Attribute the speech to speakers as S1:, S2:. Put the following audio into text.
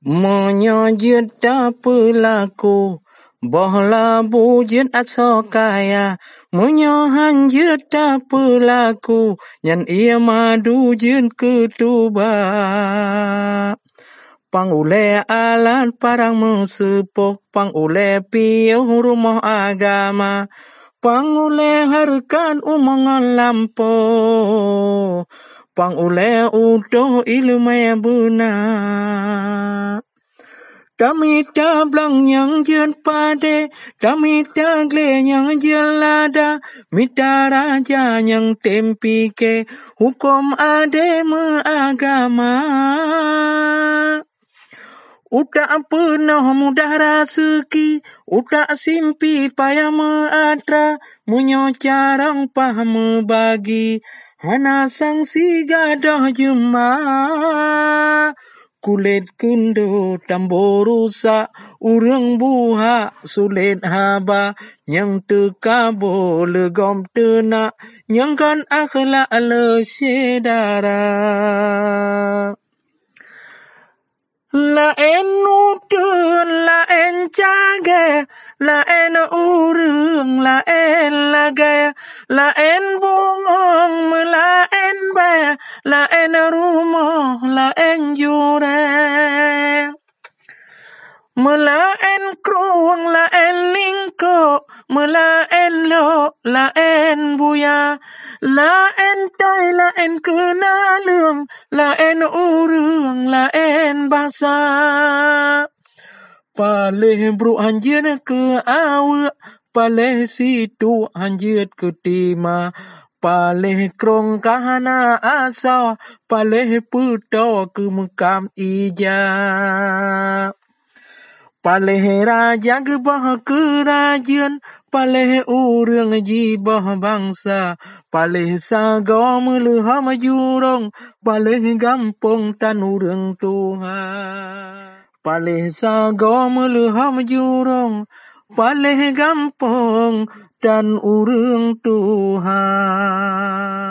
S1: Menyojud pelaku bohla bujud aso kaya menyohanjud pelaku nyan ia madu jun ketuba pangule alat parang mesepok pangule piuh rumah agama pangule harkan umangan lampo pangule utuh ilmu benar Damita blang yang jen pade, damita gle yang jelada, mita raja yang tempike, hukum ade meagama. Utak pernah mudah raseki, utak simpi payah meatra, menyocarang paham bagi, hana sangsi gadah jemaah. Kulit kendo tambor rusak, urang buha sulit haba, yang tekabo legom tenak, yang kan akhlak le sedara. Lain utun, lain cage, lain urang, lain lage, lain bungong, lain be, lain rumah, lain jure. Melaen kruang, laen lingko, melaen lo, laen buya, laen tai, laen kenalung, laen urang, laen bahasa. Paleh bro anjir ke awak, paleh situ anjir ke tima, paleh krong kahana asal, paleh puto ke mekam ija. Paleh raja gebah kerajaan, paleh urang jibah bangsa, paleh sago meleham jurong, paleh gampong tan urang Tuhan. Paleh sago meleham jurong, paleh gampong tan urang Tuhan.